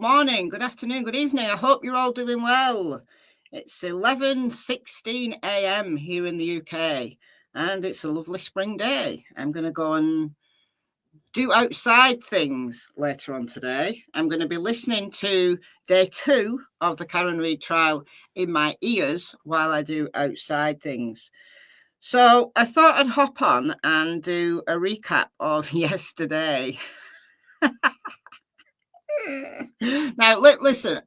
morning, good afternoon, good evening. I hope you're all doing well. It's 11:16 a.m. here in the UK, and it's a lovely spring day. I'm going to go and do outside things later on today. I'm going to be listening to day 2 of the Karen Reid trial in my ears while I do outside things. So I thought I'd hop on and do a recap of yesterday. Now, listen,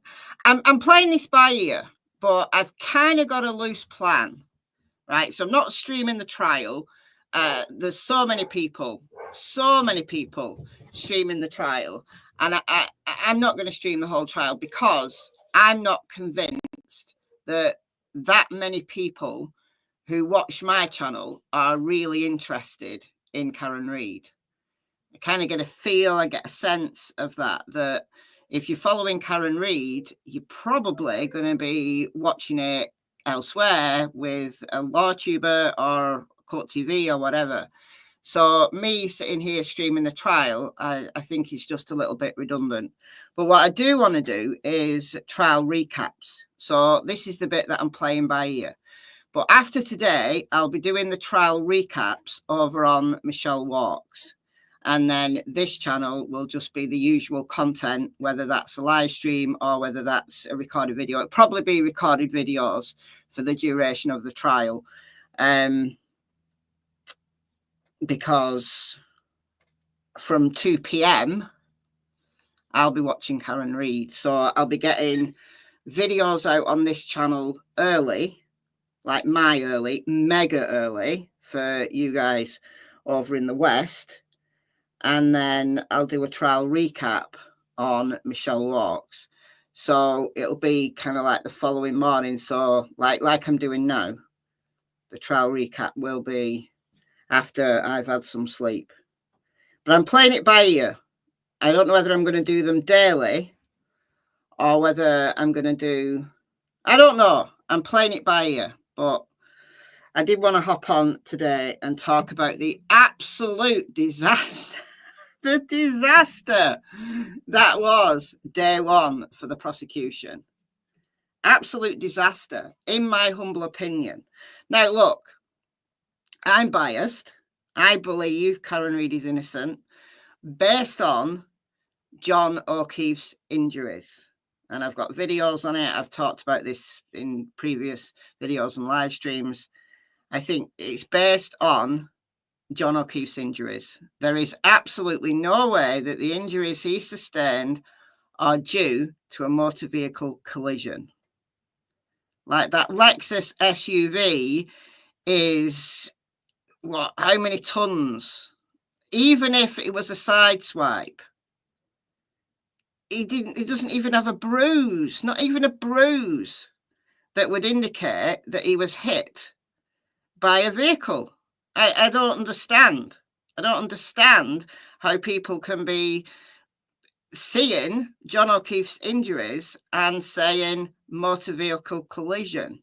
I'm playing this by ear, but I've kind of got a loose plan, right? So I'm not streaming the trial. There's so many people streaming the trial, and I'm not going to stream the whole trial because I'm not convinced that many people who watch my channel are really interested in Karen Reid. I kind of get a feel, I get a sense of that if you're following Karen Reid, you're probably going to be watching it elsewhere with a law tuber or court TV or whatever. So me sitting here streaming the trial, I think is just a little bit redundant. But what I do want to do is trial recaps. So this is the bit that I'm playing by ear. But after today, I'll be doing the trial recaps over on Michelle Walks. And then this channel will just be the usual content, whether that's a live stream or whether that's a recorded video. It'll probably be recorded videos for the duration of the trial. Because from 2 p.m, I'll be watching Karen Reid. So I'll be getting videos out on this channel early, like mega early for you guys over in the West. And then I'll do a trial recap on Michelle Walks. So it'll be kind of like the following morning. So like I'm doing now, the trial recap will be after I've had some sleep. But I'm playing it by ear. I don't know whether I'm going to do them daily or whether I'm going to do... I don't know. I'm playing it by ear. But I did want to hop on today and talk about the absolute disaster. The disaster that was day 1 for the prosecution. Absolute disaster, in my humble opinion. Now, look, I'm biased. I believe Karen Reid is innocent based on John O'Keefe's injuries. And I've got videos on it. I've talked about this in previous videos and live streams. I think it's based on John O'Keefe's injuries. There is absolutely no way that the injuries he sustained are due to a motor vehicle collision. Like that Lexus SUV is, what, how many tons? Even if it was a side swipe, he doesn't even have a bruise, not even a bruise that would indicate that he was hit by a vehicle. I don't understand. I don't understand how people can be seeing John O'Keefe's injuries and saying motor vehicle collision.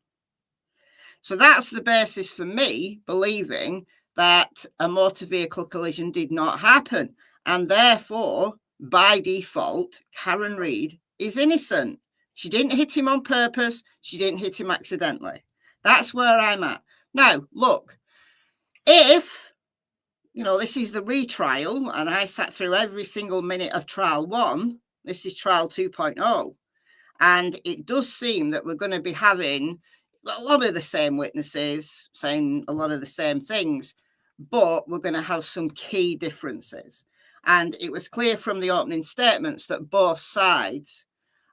So that's the basis for me believing that a motor vehicle collision did not happen. And therefore, by default, Karen Reid is innocent. She didn't hit him on purpose. She didn't hit him accidentally. That's where I'm at. Now, look. If, this is the retrial, and I sat through every single minute of trial 1, this is trial 2.0, and it does seem that we're going to be having a lot of the same witnesses saying a lot of the same things, but we're going to have some key differences. And it was clear from the opening statements that both sides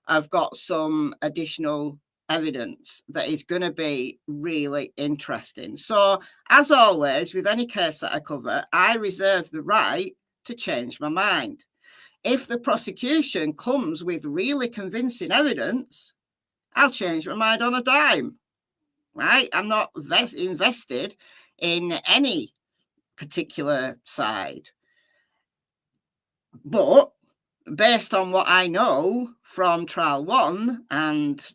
have got some additional evidence that is going to be really interesting. So, as always, with any case that I cover, I reserve the right to change my mind. If the prosecution comes with really convincing evidence, I'll change my mind on a dime, right? I'm not invested in any particular side. But based on what I know from trial 1 and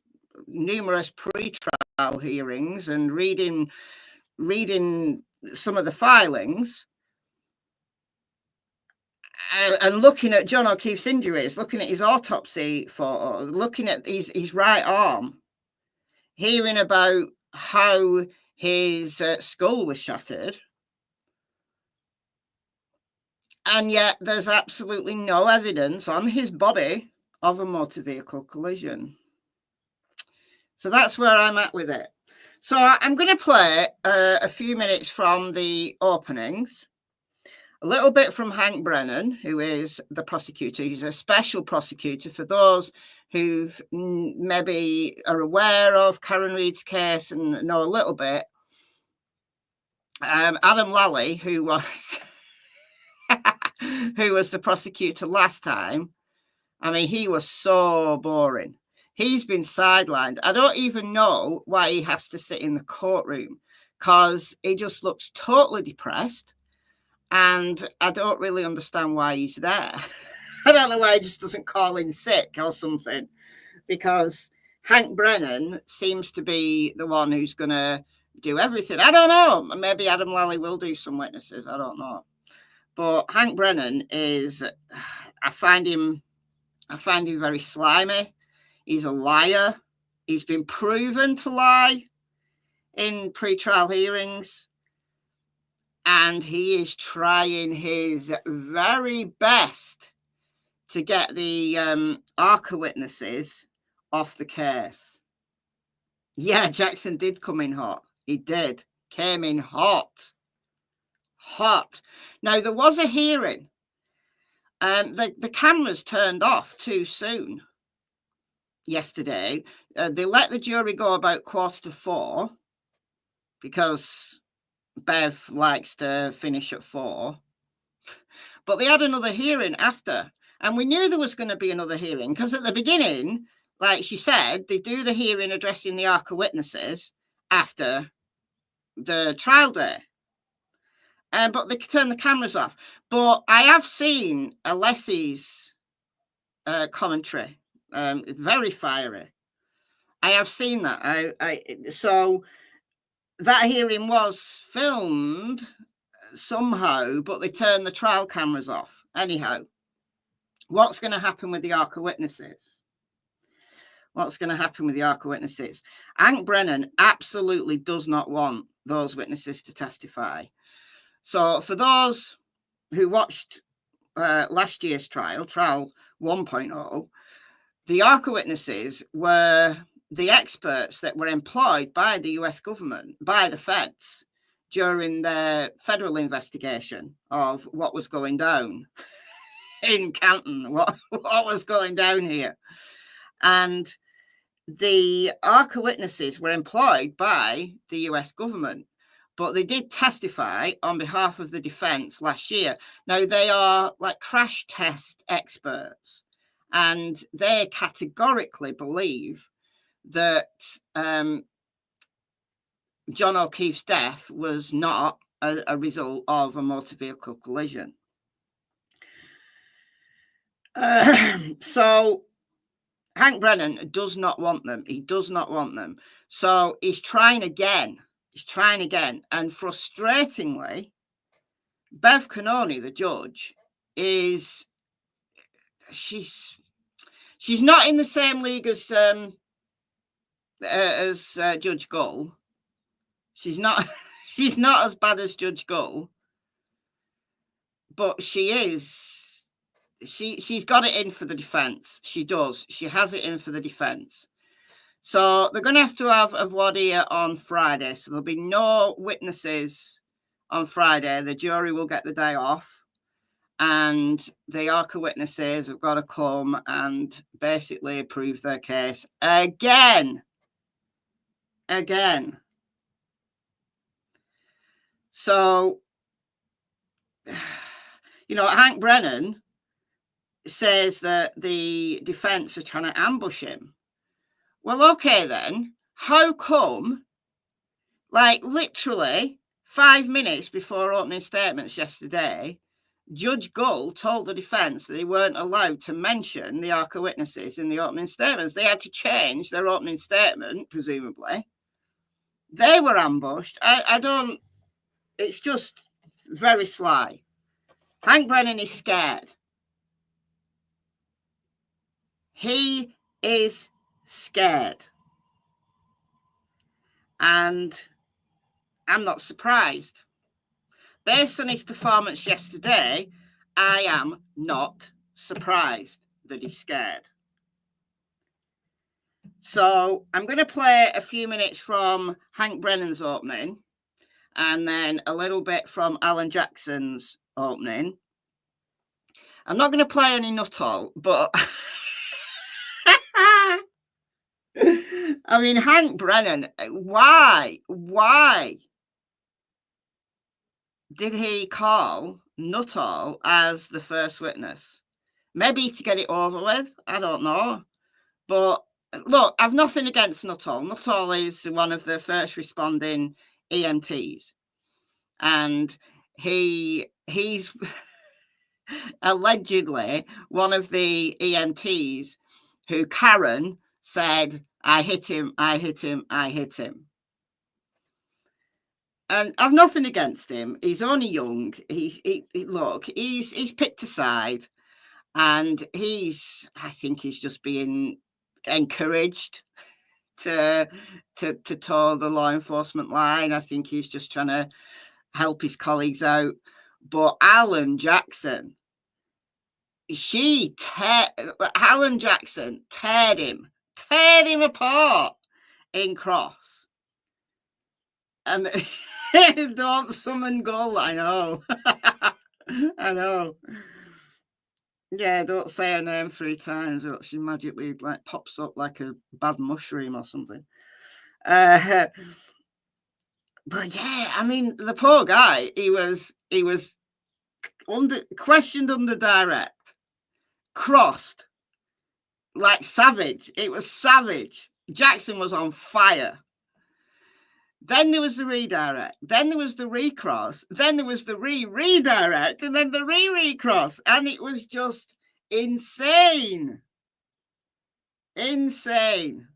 numerous pre-trial hearings and reading some of the filings, and looking at John O'Keefe's injuries, looking at his autopsy photo, looking at his right arm, hearing about how his skull was shattered, and yet there's absolutely no evidence on his body of a motor vehicle collision. So that's where I'm at with it. So I'm going to play a few minutes from the openings, a little bit from Hank Brennan, who is the prosecutor. He's a special prosecutor for those who've maybe are aware of Karen Reid's case and know a little bit. Adam Lally, who was who was the prosecutor last time, I mean, he was so boring. He's been sidelined. I don't even know why he has to sit in the courtroom, because he just looks totally depressed, and I don't really understand why he's there. I don't know why he just doesn't call in sick or something, because Hank Brennan seems to be the one who's going to do everything. I don't know. Maybe Adam Lally will do some witnesses. I don't know. But Hank Brennan is, I find him very slimy. He's a liar. He's been proven to lie in pre-trial hearings. And he is trying his very best to get the ARCA witnesses off the case. Yeah, Jackson did come in hot. He did. Came in hot. Hot. Now, there was a hearing. The cameras turned off too soon yesterday. They let the jury go about 3:45 because Bev likes to finish at 4. But they had another hearing after. And we knew there was going to be another hearing because at the beginning, like she said, they do the hearing addressing the ARCA witnesses after the trial day. But they turn the cameras off. But I have seen Alessi's commentary. It's very fiery. I have seen that. So that hearing was filmed somehow, but they turned the trial cameras off. Anyhow, what's going to happen with the ARCA witnesses? What's going to happen with the ARCA witnesses? Hank Brennan absolutely does not want those witnesses to testify. So for those who watched last year's trial 1.0, the ARCA witnesses were the experts that were employed by the US government, by the feds, during their federal investigation of what was going down in Canton, what was going down here. And the ARCA witnesses were employed by the US government, but they did testify on behalf of the defense last year. Now, they are like crash test experts, and they categorically believe that John O'Keefe's death was not a result of a motor vehicle collision. So Hank Brennan does not want them. He does not want them. So he's trying again. He's trying again. And frustratingly, Bev Canoni, the judge, she's not in the same league as Judge Gull. She's not as bad as Judge Gull, but she's got it in for the defense. She does. She has it in for the defense. So they're going to have a voir dire on Friday. So there'll be no witnesses on Friday. The jury will get the day off. And the ARCA witnesses have got to come and basically prove their case again. So, Hank Brennan says that the defense are trying to ambush him. Well, okay then. How come, like literally 5 minutes before opening statements yesterday, Judge Gull told the defense that they weren't allowed to mention the ARCA witnesses in the opening statements? They had to change their opening statement, presumably. They were ambushed. It's just very sly. Hank Brennan is scared. He is scared. And I'm not surprised. Based on his performance yesterday, I am not surprised that he's scared. So I'm going to play a few minutes from Hank Brennan's opening and then a little bit from Alan Jackson's opening. I'm not going to play any Nuttall, but I mean, Hank Brennan, why did he call Nuttall as the first witness? Maybe to get it over with. I don't know. But look, I've nothing against Nuttall. Nuttall is one of the first responding EMTs. And he's allegedly one of the EMTs who Karen said, I hit him. And I've nothing against him. He's only young. He's picked a side, and I think he's just being encouraged to toe the law enforcement line. I think he's just trying to help his colleagues out. But Alan Jackson, Alan Jackson teared him apart in Cross. And don't summon goal. I know. I know. Yeah, don't say her name 3 times, or she magically pops up like a bad mushroom or something. But yeah, I mean, the poor guy, he was questioned under direct, crossed, like savage. It was savage. Jackson was on fire. Then there was the redirect. Then there was the recross. Then there was the redirect, and then the recross, and it was just insane. Insane.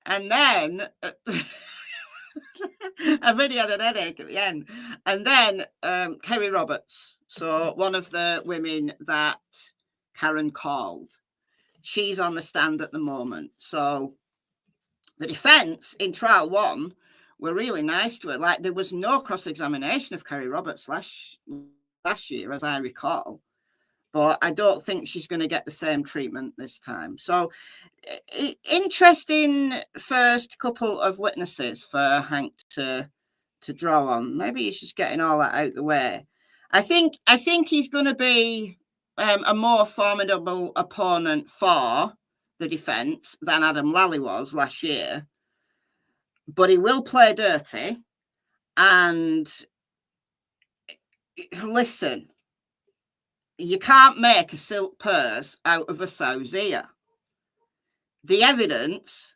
And then I really had an headache at the end. And then Kerry Roberts, so one of the women that Karen called, she's on the stand at the moment. So the defense in trial 1 were really nice to her. Like, there was no cross-examination of Kerry Roberts last year, as I recall. But I don't think she's going to get the same treatment this time. So interesting first couple of witnesses for Hank to draw on. Maybe he's just getting all that out of the way. I think he's going to be a more formidable opponent for the defense than Adam Lally was last year, but he will play dirty. And listen, you can't make a silk purse out of a sow's ear. The evidence,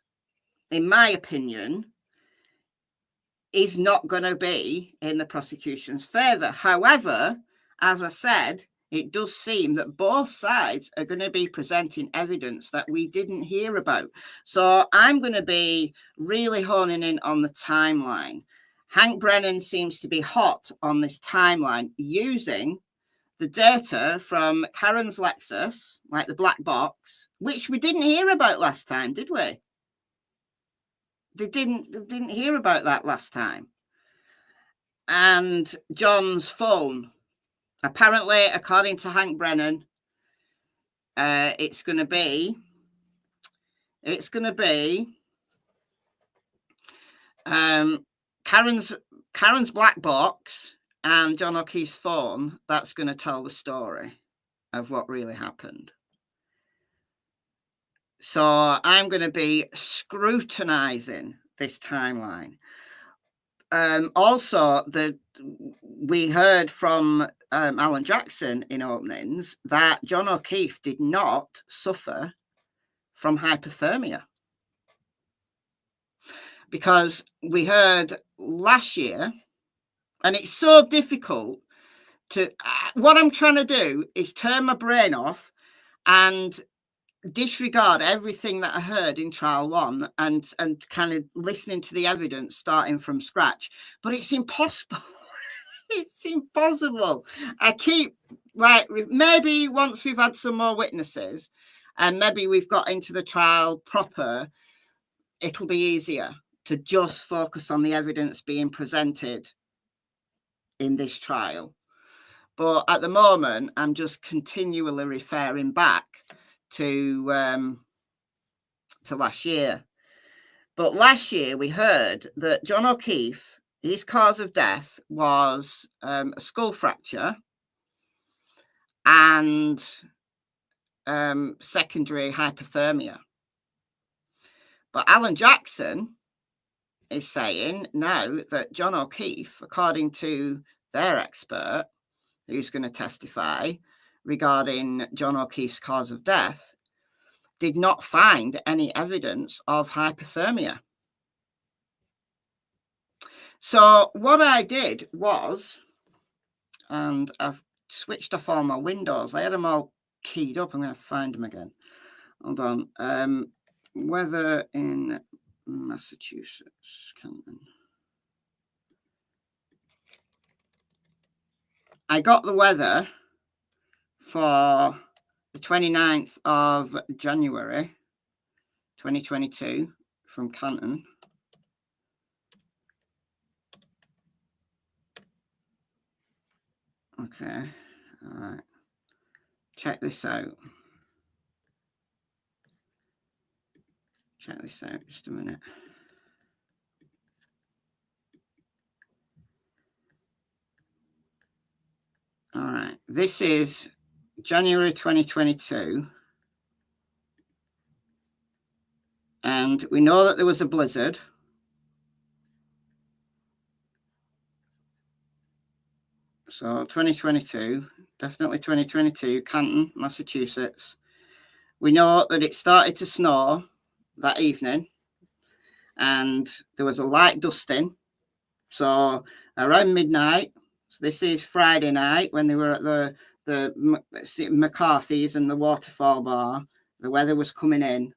in my opinion, is not going to be in the prosecution's favour. However, as I said, it does seem that both sides are going to be presenting evidence that we didn't hear about. So I'm going to be really honing in on the timeline. Hank Brennan seems to be hot on this timeline, using the data from Karen's Lexus, like the black box, which we didn't hear about last time, did we? They didn't hear about that last time. And John's phone. Apparently, according to Hank Brennan, it's going to be Karen's black box and John O'Keefe's phone. That's going to tell the story of what really happened. So I'm going to be scrutinizing this timeline. Also, we heard from Alan Jackson in openings that John O'Keefe did not suffer from hypothermia, because we heard last year, and it's so difficult to. What I'm trying to do is turn my brain off and disregard everything that I heard in trial 1 and kind of listening to the evidence starting from scratch. But it's impossible. It's impossible. I keep, maybe once we've had some more witnesses, and maybe we've got into the trial proper, it'll be easier to just focus on the evidence being presented in this trial. But at the moment, I'm just continually referring back to last year. But last year we heard that John O'Keefe, his cause of death was a skull fracture and secondary hypothermia. But Alan Jackson is saying now that John O'Keefe, according to their expert, who's going to testify regarding John O'Keefe's cause of death, did not find any evidence of hypothermia. So what I did was, and I've switched off all my windows. I had them all keyed up. I'm going to find them again. Hold on. Weather in Massachusetts. I got the weather for the 29th of January 2022 from Canton. Okay, all right. Check this out. Check this out, just a minute. All right, this is January 2022. And we know that there was a blizzard. So 2022, definitely 2022, Canton, Massachusetts. We know that it started to snow that evening and there was a light dusting. So around midnight, so this is Friday night when they were at the McCarthy's and the Waterfall Bar, the weather was coming in.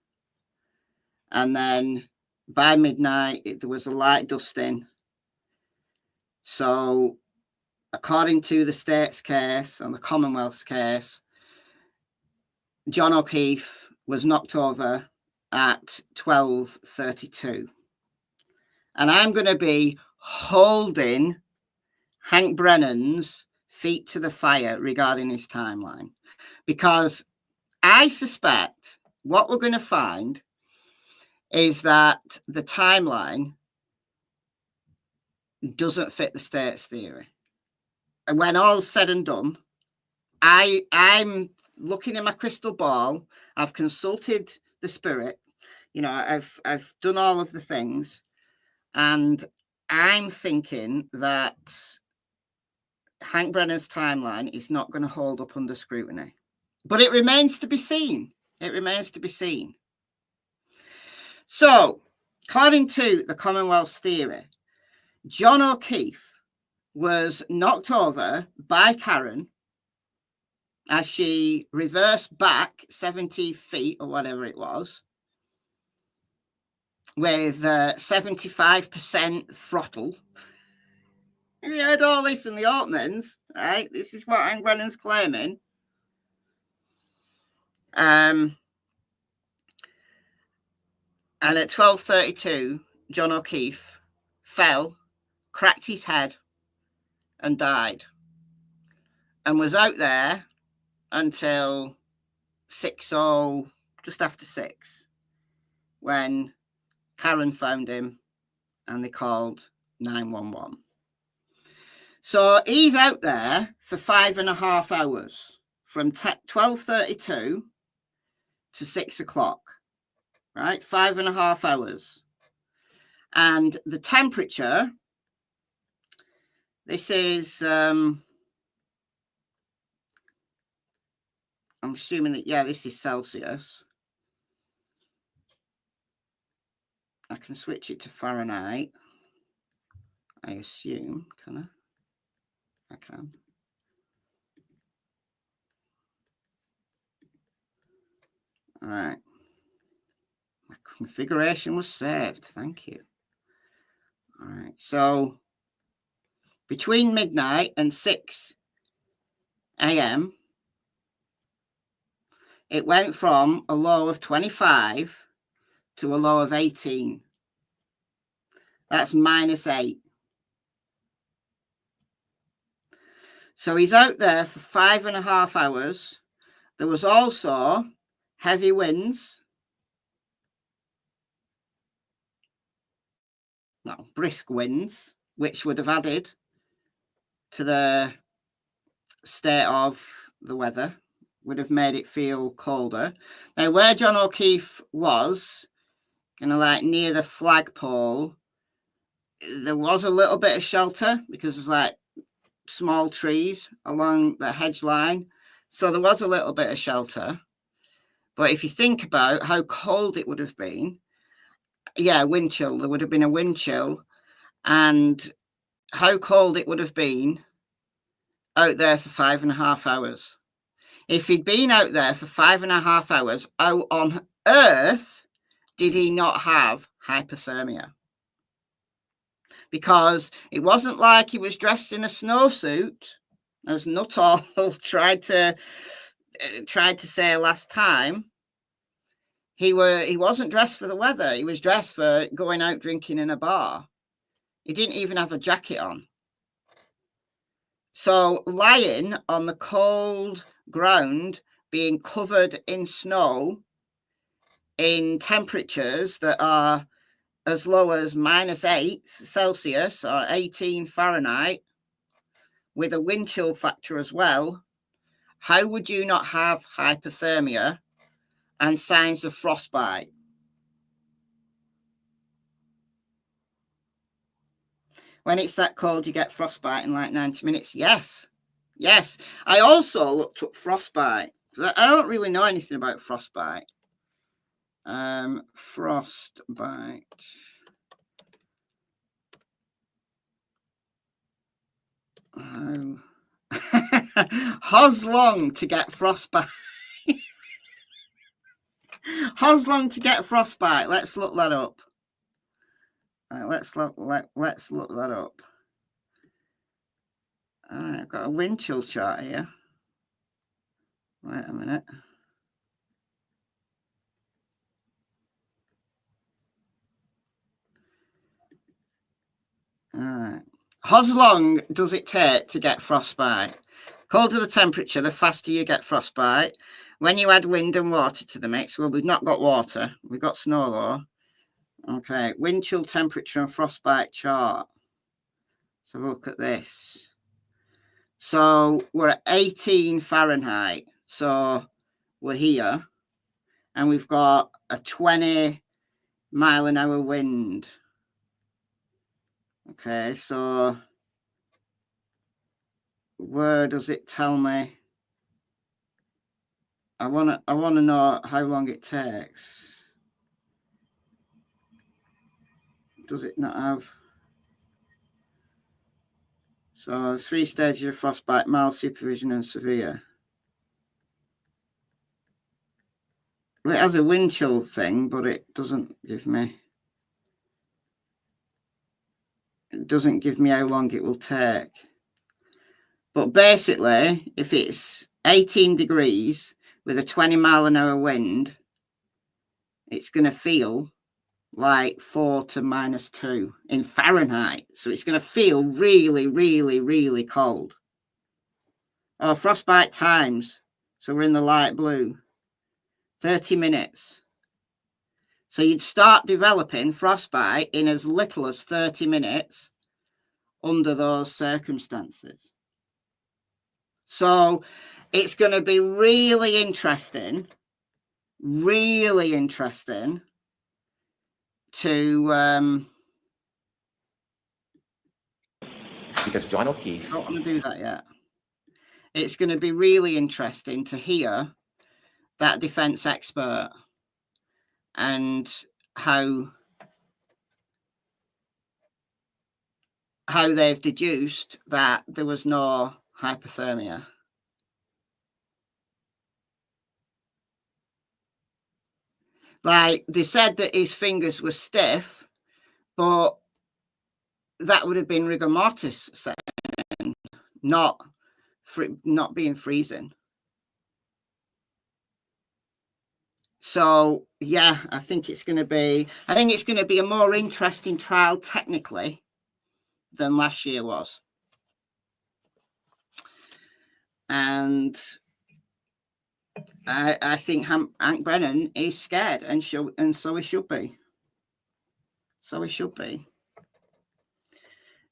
And then by midnight, there was a light dusting. So according to the state's case and the Commonwealth's case, John O'Keefe was knocked over at 12:32. And I'm going to be holding Hank Brennan's feet to the fire regarding his timeline, because I suspect what we're going to find is that the timeline doesn't fit the state's theory. And when all's said and done, I'm looking in my crystal ball. I've consulted the spirit. You know, I've done all of the things, and I'm thinking that Hank Brennan's timeline is not going to hold up under scrutiny. But it remains to be seen. It remains to be seen. So, according to the Commonwealth's theory, John O'Keefe was knocked over by Karen as she reversed back 70 feet or whatever it was with 75% throttle. You heard all this in the openings, right? This is what Hank Brennan's claiming. And at 12:32, John O'Keefe fell, cracked his head, and died. And was out there until 6 or just after 6, when Karen found him and they called 911. So he's out there for 5.5 hours, from 12:32 to 6 o'clock, right? 5.5 hours. And the temperature, this is, I'm assuming that, yeah, this is Celsius. I can switch it to Fahrenheit, I assume, can I? I can. All right. My configuration was saved. Thank you. All right. So between midnight and 6 a.m., it went from a low of 25 to a low of 18. That's -8. So he's out there for 5.5 hours. There was also heavy winds. Well, brisk winds, which would have added to the state of the weather, would have made it feel colder. Now, where John O'Keefe was, kind of like near the flagpole, there was a little bit of shelter because there's like small trees along the hedge line. So there was a little bit of shelter. But if you think about how cold it would have been, yeah, wind chill, there would have been a wind chill, and how cold it would have been out there for 5.5 hours. If he'd been out there for 5.5 hours, how on earth did he not have hypothermia? Because it wasn't like he was dressed in a snowsuit, as Nuttall tried to say last time. He wasn't dressed for the weather. He was dressed for going out drinking in a bar. He didn't even have a jacket on. So lying on the cold ground, being covered in snow, in temperatures that are as low as -8 Celsius or 18 Fahrenheit, with a wind chill factor as well, how would you not have hypothermia and signs of frostbite? When it's that cold, you get frostbite in like 90 minutes. Yes. Yes. I also looked up frostbite. I don't really know anything about frostbite. Frostbite. Oh. How's long to get frostbite? How's long to get frostbite? Let's look that up. Right, let's look that up. All right, I've got a wind chill chart here. Wait a minute. All right. How long does it take to get frostbite? Colder the temperature, the faster you get frostbite. When you add wind and water to the mix, well, we've not got water. We've got snow though. Okay, wind chill temperature and frostbite chart. So look at this. So we're at 18 Fahrenheit. So we're here. And we've got a 20-mile-an-hour wind. Okay, so where does it tell me? I wanna know how long it takes. Does it not have? So 3 stages of frostbite: mild, supervision, and severe. Well, it has a wind chill thing, but it doesn't give me. It doesn't give me how long it will take. But basically, if it's 18 degrees with a 20-mile-an-hour wind, it's going to feel like 4 to -2 in Fahrenheit. So it's going to feel really, really, really cold. Oh, frostbite times. So we're in the light blue. 30 minutes. So you'd start developing frostbite in as little as 30 minutes under those circumstances. So it's going to be really interesting to because John O'Keefe. I don't want to do that yet. It's going to be really interesting to hear that defense expert and how they've deduced that there was no hypothermia. Like, they said that his fingers were stiff, but that would have been rigor mortis setting, not being freezing. So yeah, I think it's going to be a more interesting trial technically than last year was. And I think Hank Brennan is scared, and so he should be. So he should be.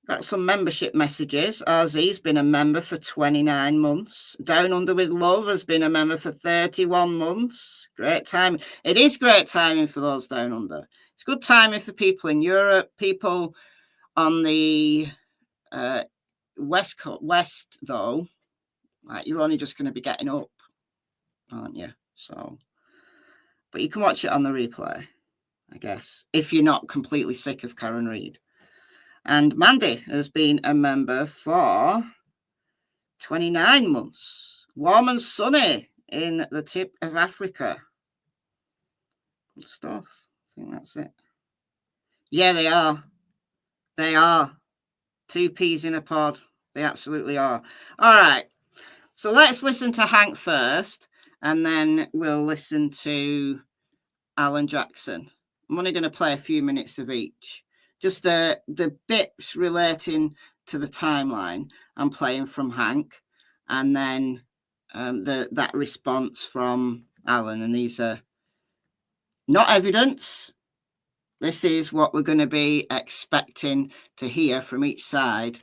Got some membership messages. Ozzy's been a member for 29 months. Down Under with Love has been a member for 31 months. Great time. It is great timing for those down under. It's good timing for people in Europe, people on the west though. Like, you're only just going to be getting up, aren't you? So, but you can watch it on the replay, I guess, if you're not completely sick of Karen Reid. And Mandy has been a member for 29 months. Warm and sunny in the tip of Africa. Good stuff. I think that's it. Yeah, they are. They are. 2 peas in a pod. They absolutely are. All right. So let's listen to Hank first, and then we'll listen to Alan Jackson. I'm only going to play a few minutes of each. Just the bits relating to the timeline I'm playing from Hank, and then that response from Alan. And these are not evidence. This is what we're going to be expecting to hear from each side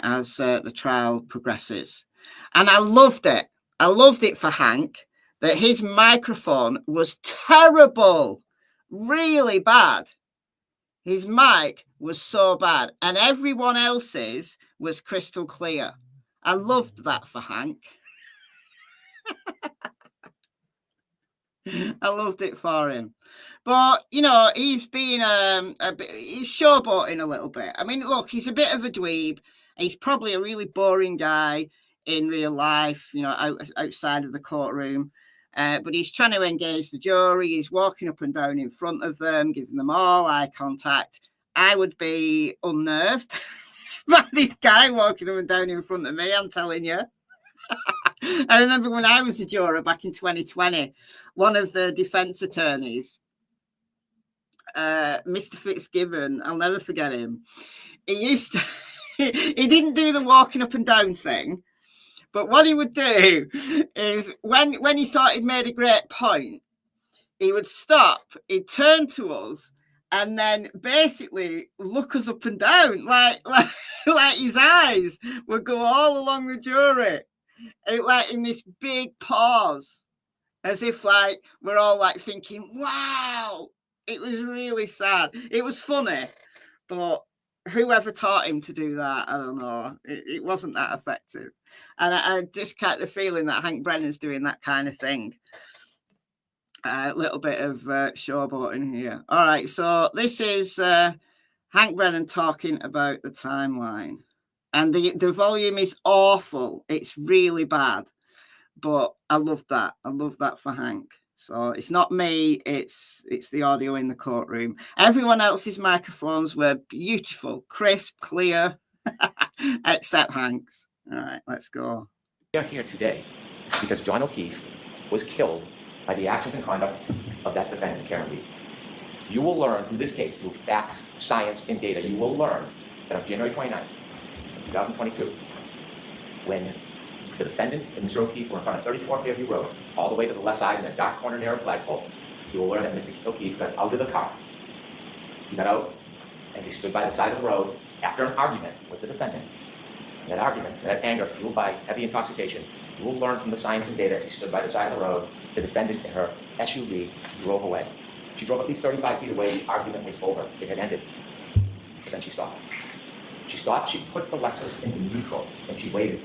as the trial progresses. And I loved it. I loved it for Hank that his microphone was terrible, really bad. His mic was so bad, and everyone else's was crystal clear. I loved that for Hank. I loved it for him. But, you know, he's been he's showboating a little bit. I mean, look, he's a bit of a dweeb. He's probably a really boring guy in real life, you know, outside of the courtroom. But he's trying to engage the jury. He's walking up and down in front of them, giving them all eye contact. I would be unnerved by this guy walking up and down in front of me, I'm telling you. I remember when I was a juror back in 2020, one of the defense attorneys, Mr. Fitzgibbon, I'll never forget him. He used to, he didn't do the walking up and down thing, but what he would do is when he thought he'd made a great point, he would stop, he'd turn to us, and then basically look us up and down, like his eyes would go all along the jury, like in this big pause, as if like we're all like thinking, wow. It was really sad. It was funny, but whoever taught him to do that, I don't know. It wasn't that effective. And I just get the feeling that Hank Brennan's doing that kind of thing. A little bit of showboating here. All right, so this is Hank Brennan talking about the timeline. And the volume is awful. It's really bad. But I love that. I love that for Hank. So it's not me, it's the audio in the courtroom. Everyone else's microphones were beautiful, crisp, clear, except Hank's. All right, let's go. We are here today because John O'Keefe was killed by the actions and conduct of that defendant, Karen Reid. You will learn through this case, through facts, science, and data, you will learn that on January 29th, 2022, when the defendant and Mr. O'Keefe were in front of 34 Fairview Road, all the way to the left side in a dark corner near a flagpole, you will learn that Mr. O'Keefe got out of the car. He got out and he stood by the side of the road after an argument with the defendant. And that argument, that anger fueled by heavy intoxication, you will learn from the science and data as he stood by the side of the road, the defendant in her SUV drove away. She drove at least 35 feet away, the argument was over, it had ended. But then she stopped. She stopped, she put the Lexus into neutral, and she waited.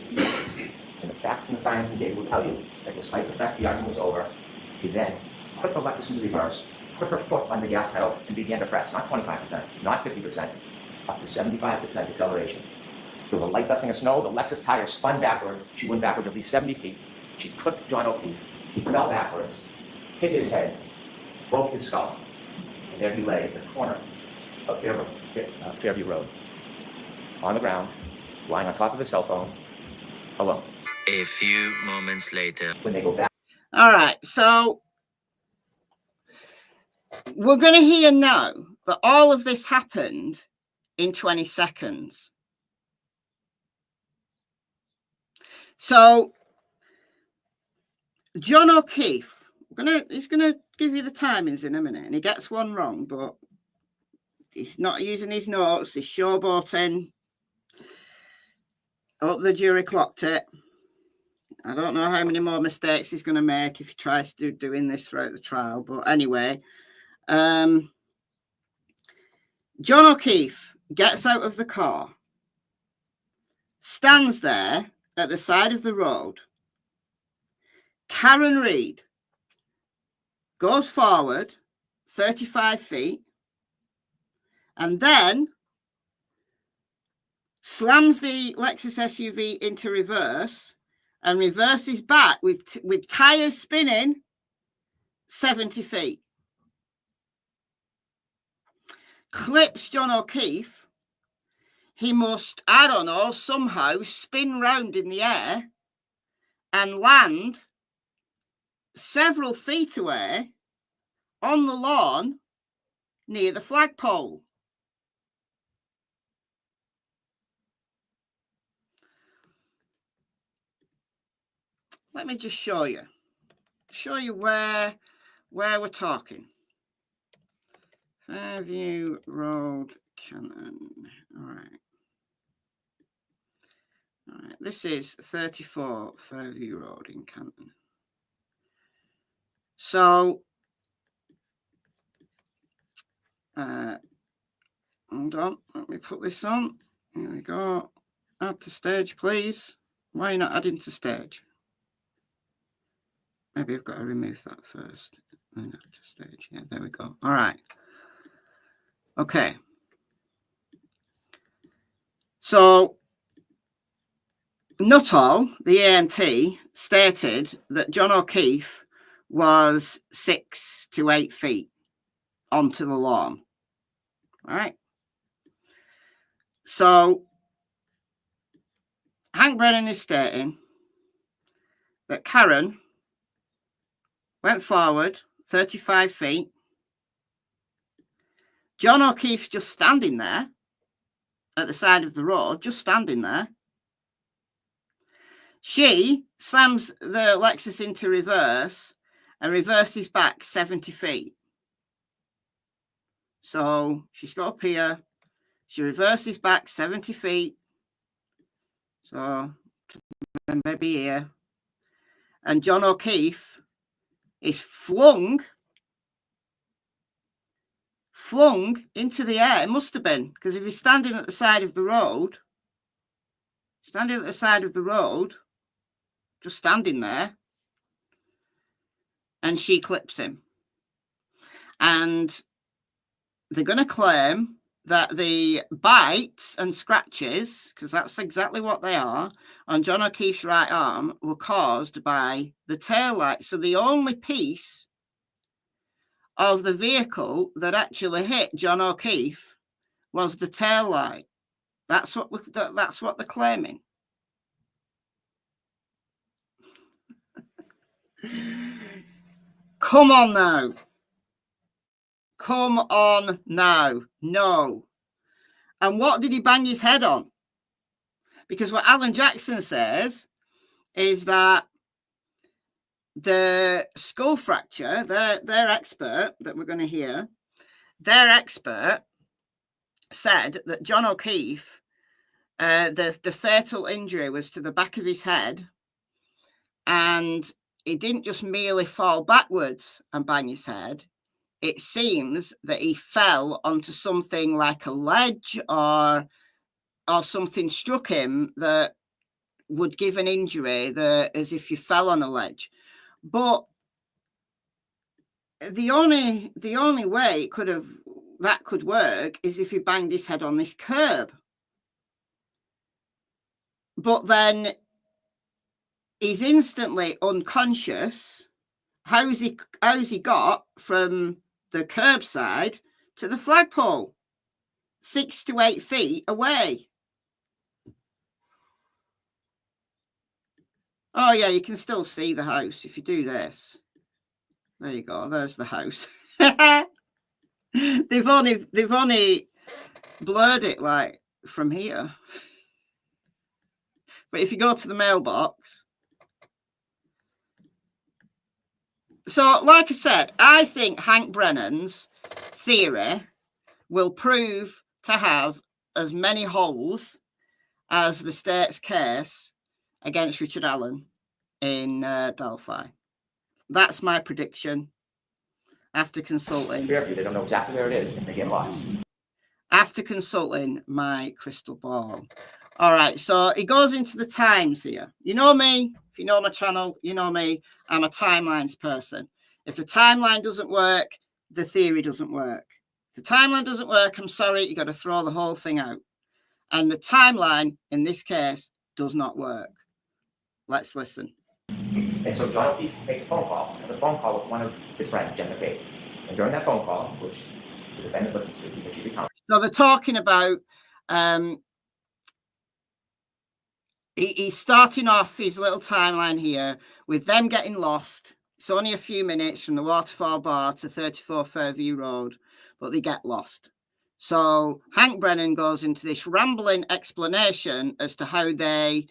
And the facts and the science and data will tell you that despite the fact the argument was over, she then put the Lexus into reverse, put her foot on the gas pedal, and began to press, not 25%, not 50%, up to 75% acceleration. There was a light dusting of snow, the Lexus tire spun backwards, she went backwards at least 70 feet. She clipped John O'Keefe, he fell backwards, hit his head, broke his skull, and there he lay at the corner of Fairview Road, on the ground, lying on top of his cell phone, alone. A few moments later. When they go back. All right, so we're going to hear now that all of this happened in 20 seconds. So John O'Keefe, he's gonna give you the timings in a minute, and he gets one wrong, but he's not using his notes. He's showboating. I hope the jury clocked it. I don't know how many more mistakes he's going to make if he tries to doing this throughout the trial. But anyway, John O'Keefe gets out of the car, stands there at the side of the road. Karen Reid goes forward 35 feet and then slams the Lexus SUV into reverse and reverses back with tires spinning 70 feet. Clips John O'Keefe. He must, I don't know, somehow spin round in the air and land several feet away on the lawn near the flagpole. Let me just show you where we're talking. Fairview Road, Cannon. All right. This is 34 Fairview Road in Canton. So, hold on. Let me put this on. Here we go. Add to stage, please. Why are you not adding to stage? Maybe I've got to remove that first. Then add to stage. Yeah, there we go. All right. Okay. So, Nuttall, the AMT, stated that John O'Keefe was 6 to 8 feet onto the lawn. All right. So, Hank Brennan is stating that Karen went forward 35 feet. John O'Keefe's just standing there at the side of the road, just standing there. She slams the Lexus into reverse and reverses back 70 feet. So she's got up here. She reverses back 70 feet. So maybe here. And John O'Keefe is flung into the air. It must have been, because if he's standing at the side of the road, just standing there, and she clips him. And they're going to claim that the bites and scratches, because that's exactly what they are, on John O'Keefe's right arm were caused by the tail light. So the only piece of the vehicle that actually hit John O'Keefe was the tail light. That's what they're claiming. Come on now. Come on now. No. And what did he bang his head on? Because what Alan Jackson says is that the skull fracture, their expert that we're going to hear, their expert said that John O'Keefe, the fatal injury was to the back of his head, and he didn't just merely fall backwards and bang his head. It seems that he fell onto something like a ledge or something struck him that would give an injury, as if you fell on a ledge. But the only way that could work is if he banged his head on this curb. But then he's instantly unconscious. How's he got from the curbside to the flagpole? 6 to 8 feet away. Oh yeah, you can still see the house if you do this. There you go. There's the house. They've only blurred it like from here. But if you go to the mailbox. So, like I said, I think Hank Brennan's theory will prove to have as many holes as the state's case against Richard Allen in Delphi. That's my prediction after consulting. Fairview, they don't know exactly where it is and they get lost. After consulting my crystal ball. All right, so it goes into the times here. You know me, if you know my channel, you know me, I'm a timelines person. If the timeline doesn't work, the theory doesn't work. If the timeline doesn't work, I'm sorry, you got to throw the whole thing out. And the timeline, in this case, does not work. Let's listen. And so John O'Keefe makes a phone call. Has a phone call with one of his friends, Jen McCabe. And during that phone call, which the defendant listens to because she recounts. So they're talking about he's starting off his little timeline here with them getting lost. It's only a few minutes from the Waterfall Bar to 34 Fairview Road, but they get lost. So Hank Brennan goes into this rambling explanation as to how they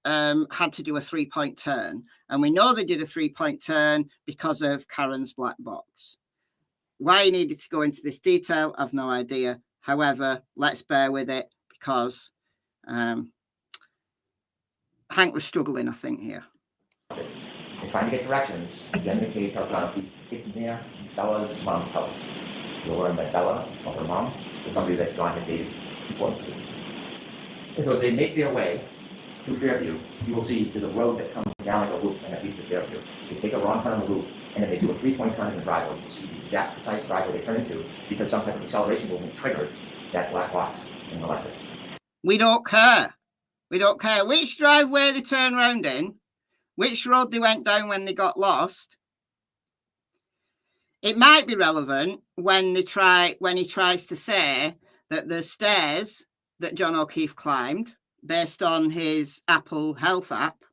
had to do a 3-point turn. And we know they did a 3-point turn because of Karen's black box. Why he needed to go into this detail, I've no idea. However, let's bear with it because Hank was struggling, I think, here. And trying to get directions, Jen McCabe tells John O'Keefe it's near Bella's mom's house. You'll learn that Bella, or her mom, is somebody that John had dated before. And so as they make their way to Fairview, you will see there's a road that comes down like a loop and that leads to Fairview. They take a wrong turn on the loop, and then they do a 3-point turn in the driveway. You see the exact precise driveway they turn into because some type of acceleration movement triggered that black box in the Lexus. We don't care. We don't care which driveway they turn around in, which road they went down when they got lost. It might be relevant when he tries to say that the stairs that John O'Keefe climbed, based on his Apple Health app,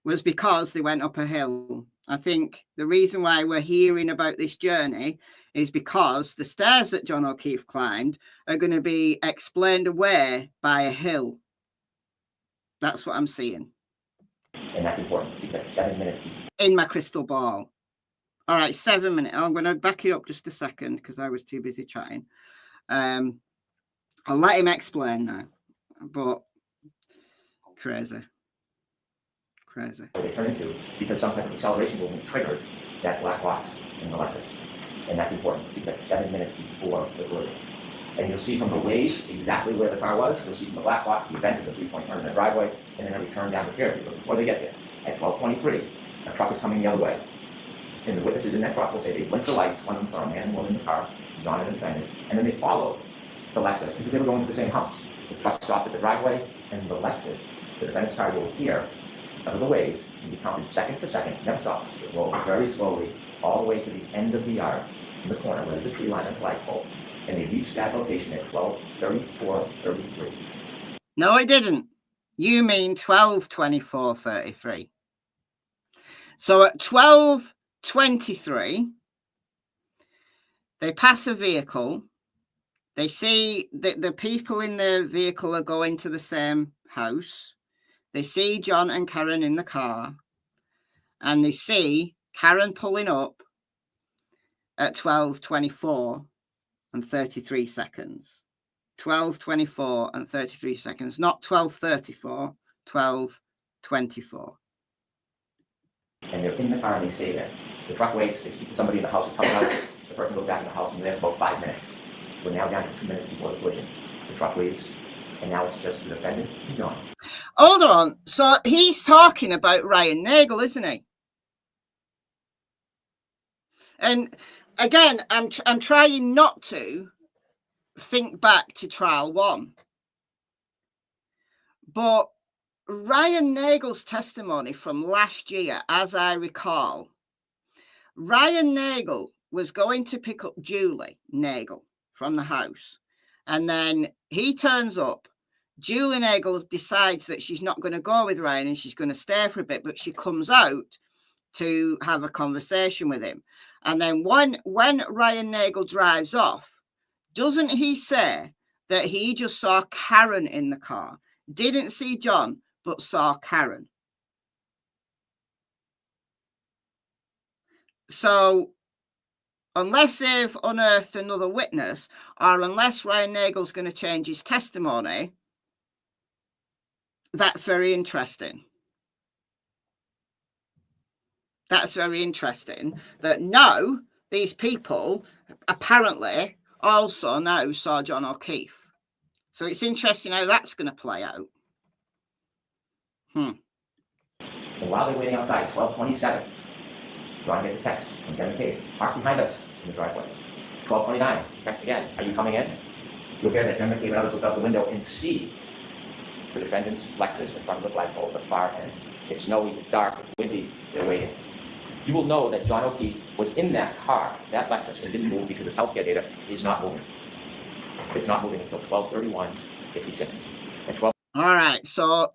was because they went up a hill. I think the reason why we're hearing about this journey is because the stairs that John O'Keefe climbed are going to be explained away by a hill. That's what I'm seeing. And that's important because 7 minutes in my crystal ball. All right, 7 minutes. I'm going to back it up just a second because I was too busy chatting. I'll let him explain now. But crazy. They turn into because some type of acceleration movement triggered that black box in the Lexus. And that's important because 7 minutes before the collision. And you'll see from the waves exactly where the car was. You'll see from the black box the event of the 3-point turn in the driveway, and then a return down the Fairview. But before they get there, at 12:23, a truck is coming the other way. And the witnesses in that truck will say they blinked the lights. One of them saw a man and woman in the car, John and the defendant, and then they followed the Lexus because they were going to the same house. The truck stopped at the driveway, and the Lexus, the defendant's car, will appear because of the waves and be counted second to second, never stops. It rolls very slowly all the way to the end of the yard in the corner where there's a tree line and a flagpole. And they reached that location at 12:34:33. No, it didn't. You mean 12:24:33. So at 12:23, they pass a vehicle. They see that the people in the vehicle are going to the same house. They see John and Karen in the car. And they see Karen pulling up at 12:24:33 seconds. 12:24:33, not 12:34, 12:24. And they're in the car and they stay there. The truck waits, they speak to somebody in the house who comes out, the person goes back in the house and they're there for about 5 minutes. We're now down to 2 minutes before the collision. The truck leaves, and now it's just the defendant and John. Hold on. So he's talking about Ryan Nagel, isn't he? And again, I'm trying not to think back to trial 1. But Ryan Nagel's testimony from last year, as I recall, Ryan Nagel was going to pick up Julie Nagel from the house. And then he turns up. Julie Nagel decides that she's not going to go with Ryan and she's going to stay for a bit, but she comes out to have a conversation with him. And then when Ryan Nagel drives off, doesn't he say that he just saw Karen in the car? Didn't see John, but saw Karen. So unless they've unearthed another witness, or unless Ryan Nagel's going to change his testimony, that's very interesting. That's very interesting that now these people apparently also now saw John O'Keefe. So it's interesting how that's going to play out. And while they're waiting outside, 12:27, John gets a text from Jen McCabe. Park behind us in the driveway. 12:29, she texts again. Are you coming in? You'll hear that Jen McCabe and others look out the window and see the defendant's Lexus in front of the flagpole at the far end. It's snowy, it's dark, it's windy, they're waiting. You will know that John O'Keefe was in that car, that Lexus, and didn't move because his healthcare data is not moving. It's not moving until 12:31:56. All right, so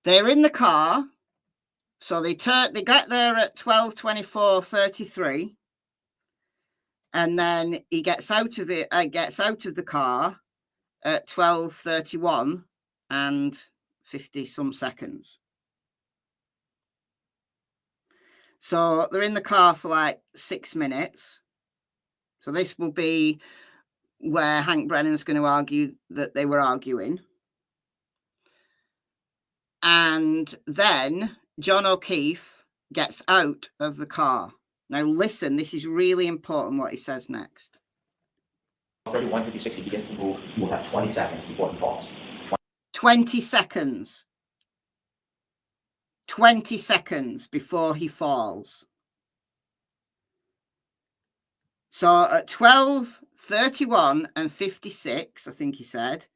they're in the car. So they get there at 12:24:33, and then he gets out of it. Gets out of the car at 12:31 and 50 some seconds. So they're in the car for like 6 minutes. So this will be where Hank Brennan's going to argue that they were arguing. And then John O'Keefe gets out of the car. Now listen, this is really important what he says next. 12:31:56, he begins to move. He will have 20 seconds before he falls. 20 seconds. 20 seconds before he falls. So at 12:31 and 56, I think he said,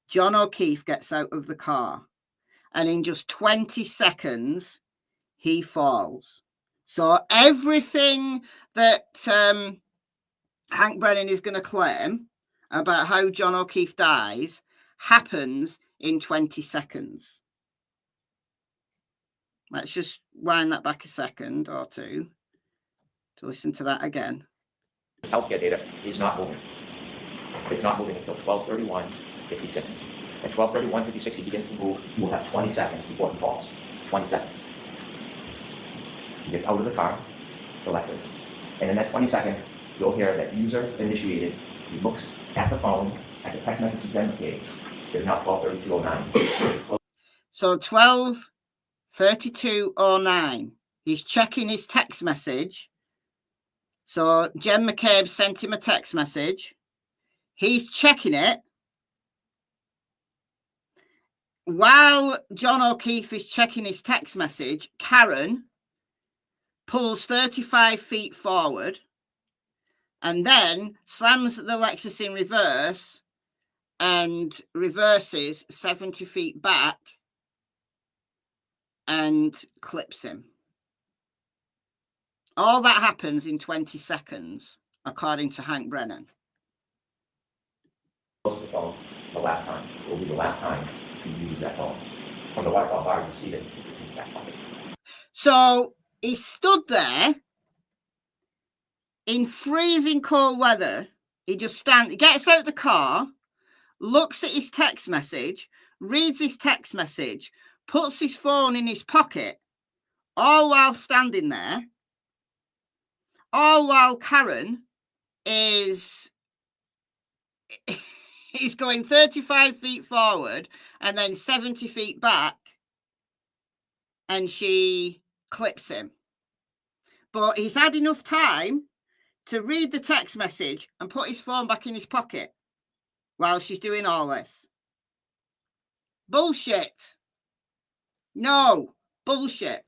John O'Keefe gets out of the car. And in just 20 seconds, he falls. So everything that Hank Brennan is going to claim about how John O'Keefe dies happens in 20 seconds. Let's just wind that back a second or two to listen to that again. His healthcare data is not moving. It's not moving until 12:31:56. At 12:31:56, he begins to move. He will have 20 seconds before he falls. 20 seconds. He gets out of the car, the Lexus, and in that 20 seconds, you'll hear that user initiated. He looks at the phone, at the text message Jen McCabe. It's now 12:32:09. So 12:32:09. He's checking his text message. So Jen McCabe sent him a text message. He's checking it. While John O'Keefe is checking his text message, Karen pulls 35 feet forward and then slams the Lexus in reverse and reverses 70 feet back and clips him. All that happens in 20 seconds, according to Hank Brennan. The last time. It will be the last time he uses that phone. From the waterfall bar, you see that in that pocket. So he stood there in freezing cold weather. He just gets out the car, looks at his text message, reads his text message, puts his phone in his pocket, all while standing there, all while Karen is going 35 feet forward and then 70 feet back, and she clips him. But he's had enough time to read the text message and put his phone back in his pocket while she's doing all this. Bullshit. No, bullshit.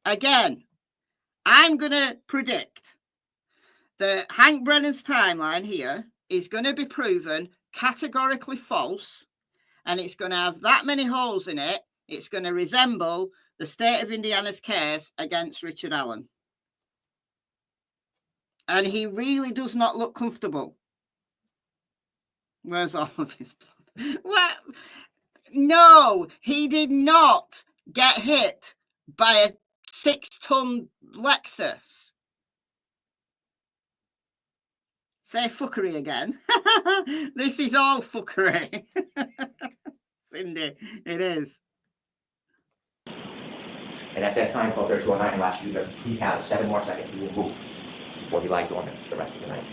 Again, I'm going to predict that Hank Brennan's timeline here is going to be proven categorically false, and it's going to have that many holes in it. It's going to resemble the state of Indiana's case against Richard Allen. And he really does not look comfortable. Where's all of his blood? What? No, he did not get hit by a 6-ton Lexus. Say fuckery again. This is all fuckery. Cindy, it is. And at that time, 12:32:09, last user, he has 7 more seconds he will move before he lied dormant the rest of the night.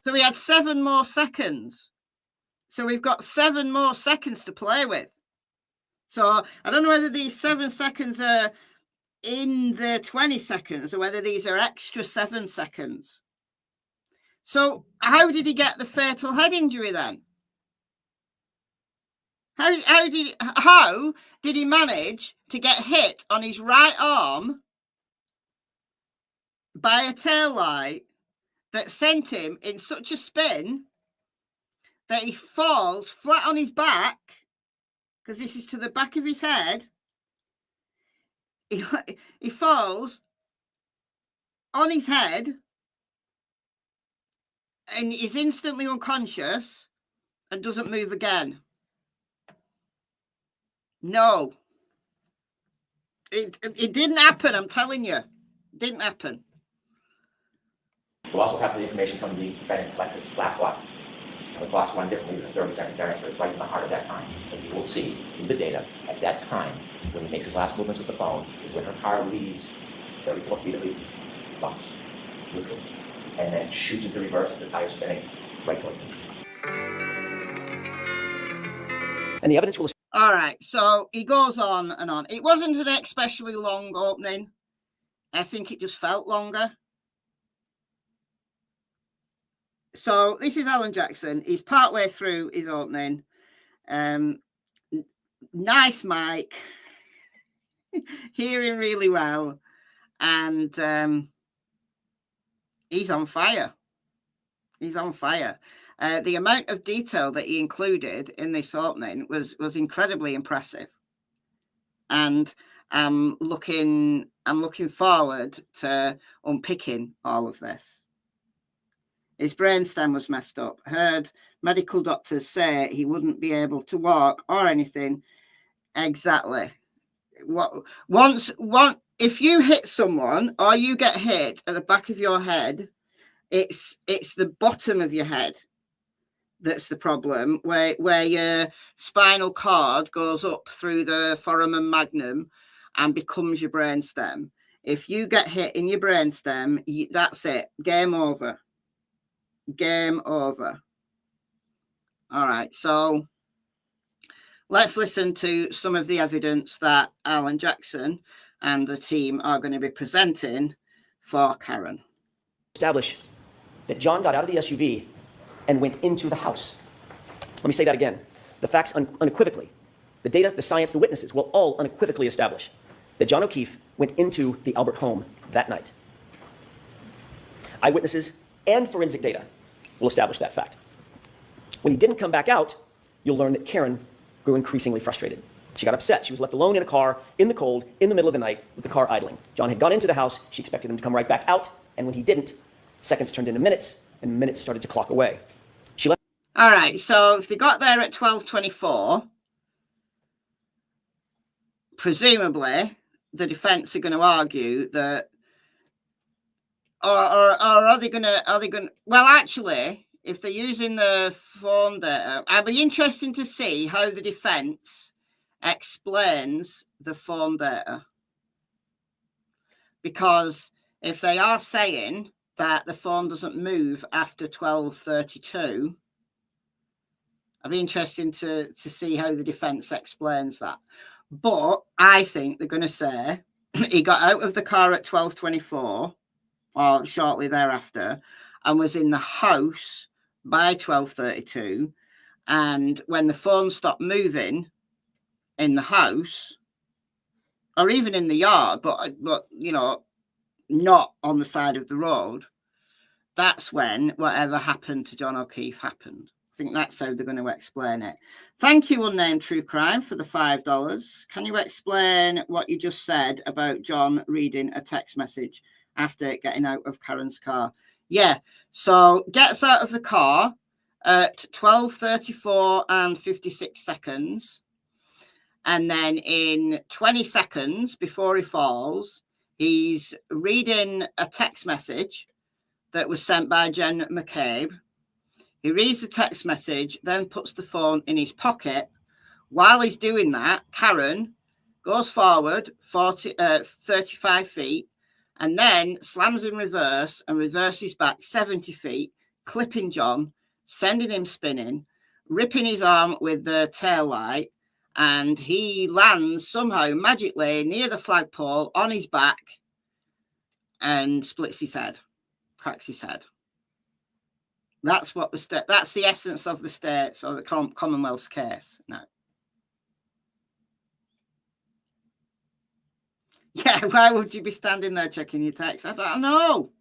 So we had 7 more seconds. So we've got 7 more seconds to play with. So I don't know whether these 7 seconds are in the 20 seconds or whether these are extra 7 seconds. So how did he get the fatal head injury then? How did he manage to get hit on his right arm by a taillight that sent him in such a spin that he falls flat on his back, because this is to the back of his head. He falls on his head and is instantly unconscious and doesn't move again. No. It didn't happen, I'm telling you. It didn't happen. We'll also have the information from the defendant's Lexus black box. The clocks run differently with a 30-second transfer. It's right in the heart of that time. And you will see through the data at that time, when he makes his last movements with the phone, is when her car leaves 34 feet at least, stops, neutral, and then shoots into reverse with the tire spinning right towards him. And the evidence will... All right, so he goes on and on. It wasn't an especially long opening. I think it just felt longer. So this is Alan Jackson. He's partway through his opening. Nice mic. Hearing really well. And he's on fire. He's on fire. The amount of detail that he included in this opening was incredibly impressive. And I'm looking forward to unpicking all of this. His brainstem was messed up. Heard medical doctors say he wouldn't be able to walk or anything. Exactly. If you hit someone or you get hit at the back of your head, it's the bottom of your head that's the problem, where your spinal cord goes up through the foramen magnum and becomes your brainstem. If you get hit in your brainstem, that's it. Game over. Game over. All right, so let's listen to some of the evidence that Alan Jackson and the team are going to be presenting for Karen. Establish that John got out of the SUV and went into the house. Let me say that again. The facts unequivocally, the data, the science, the witnesses will all unequivocally establish that John O'Keefe went into the Albert home that night. Eyewitnesses and forensic data will establish that fact. When he didn't come back out, you'll learn that Karen grew increasingly frustrated. She got upset. She was left alone in a car, in the cold, in the middle of the night, with the car idling. John had gone into the house. She expected him to come right back out, and when he didn't, seconds turned into minutes, and minutes started to clock away. She left. All right, so if they got there at 12:24, presumably the defense are going to argue that, or are they going to, well, actually, if they're using the phone data, I'd be interested to see how the defense explains the phone data. Because if they are saying that the phone doesn't move after 12:32, I'd be interested to see how the defense explains that. But I think they're going to say he got out of the car at 12:24 or shortly thereafter and was in the house by 12:32. And when the phone stopped moving in the house or even in the yard, but you know, not on the side of the road, that's when whatever happened to John O'Keefe happened. I think that's how they're going to explain it. Thank you, Unnamed True Crime, for the $5. Can you explain what you just said about John reading a text message after getting out of Karen's car? Yeah, so gets out of the car at 12:34 and 56 seconds. And then in 20 seconds before he falls, he's reading a text message that was sent by Jen McCabe. He reads the text message, then puts the phone in his pocket. While he's doing that, Karen goes forward 35 feet and then slams in reverse and reverses back 70 feet, clipping John, sending him spinning, ripping his arm with the tail light, and he lands somehow magically near the flagpole on his back and splits his head, cracks his head. That's what that's the essence of the states or the Commonwealth's case. No. Yeah, why would you be standing there checking your text? I don't know.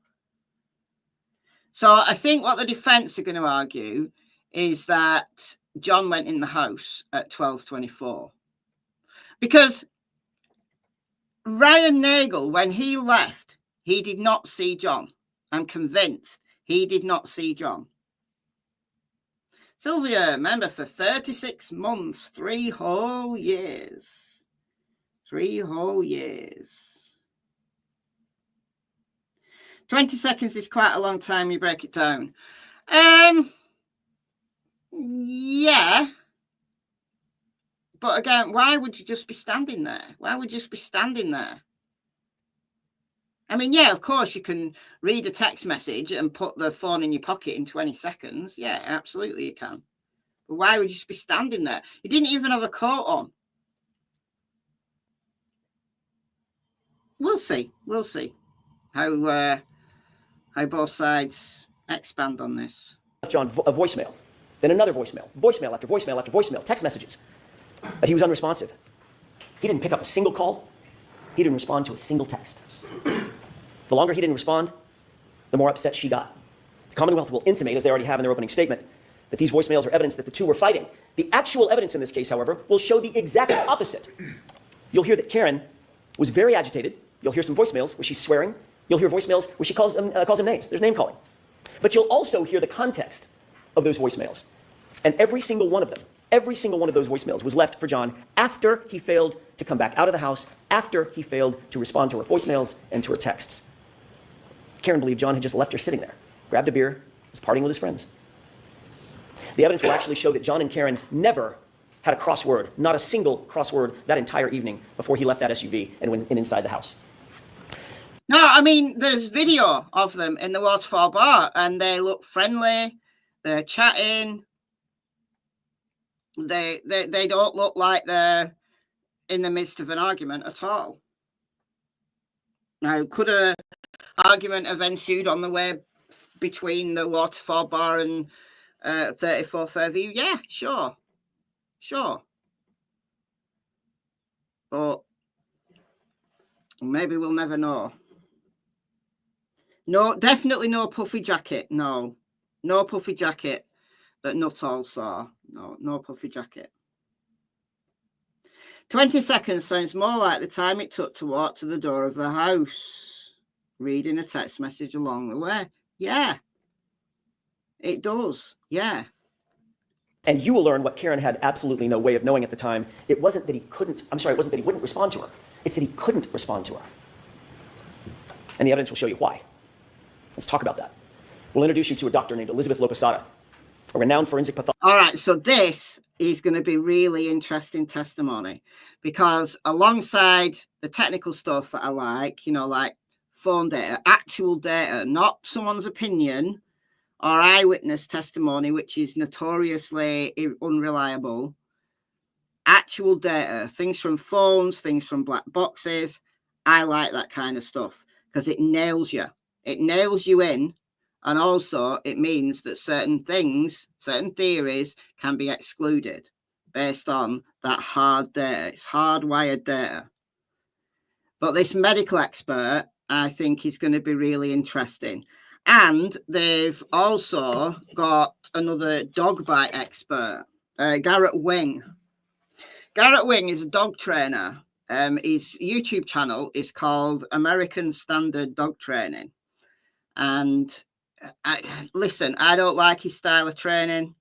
So I think what the defense are going to argue is that John went in the house at 12:24. Because Ryan Nagel, when he left, he did not see John. I'm convinced he did not see John. Sylvia, member for 36 months, 3 whole years. 3 whole years. 20 seconds is quite a long time. You break it down. Yeah. But again, why would you just be standing there? Why would you just be standing there? I mean, yeah, of course, you can read a text message and put the phone in your pocket in 20 seconds. Yeah, absolutely you can. But why would you just be standing there? You didn't even have a coat on. We'll see. We'll see how both sides expand on this. John a voicemail, then another voicemail, voicemail after voicemail after voicemail, text messages. But he was unresponsive. He didn't pick up a single call. He didn't respond to a single text. The longer he didn't respond, the more upset she got. The Commonwealth will intimate, as they already have in their opening statement, that these voicemails are evidence that the two were fighting. The actual evidence in this case, however, will show the exact opposite. You'll hear that Karen was very agitated. You'll hear some voicemails where she's swearing. You'll hear voicemails where she calls him names. There's name calling. But you'll also hear the context of those voicemails. And every single one of those voicemails was left for John after he failed to come back out of the house, after he failed to respond to her voicemails and to her texts. Karen believed John had just left her sitting there, grabbed a beer, was partying with his friends. The evidence will actually show that John and Karen never had a crossword, not a single crossword that entire evening before he left that SUV and went inside the house. No, I mean, there's video of them in the Waterfall Bar, and they look friendly. They're chatting. They don't look like they're in the midst of an argument at all. Now, could an argument have ensued on the way between the Waterfall Bar and 34 Fairview? Yeah, sure. But maybe we'll never know. No, definitely no puffy jacket. No puffy jacket that Nuttall saw. No puffy jacket. 20 seconds sounds more like the time it took to walk to the door of the house, reading a text message along the way. Yeah, it does. Yeah. And you will learn what Karen had absolutely no way of knowing at the time. It wasn't that he wouldn't respond to her. It's that he couldn't respond to her. And the evidence will show you why. Let's talk about that. We'll introduce you to a doctor named Elizabeth Lopesada, a renowned forensic pathologist. All right, so this is going to be really interesting testimony because alongside the technical stuff that I like, like phone data, actual data, not someone's opinion or eyewitness testimony, which is notoriously unreliable, actual data, things from phones, things from black boxes. I like that kind of stuff because it nails you. It nails you in. And also it means that certain things, certain theories can be excluded based on that hard data. It's hardwired data. But this medical expert, I think, is going to be really interesting. And they've also got another dog bite expert, Garrett Wing. Garrett Wing is a dog trainer. His YouTube channel is called American Standard Dog Training. And listen, I don't like his style of training.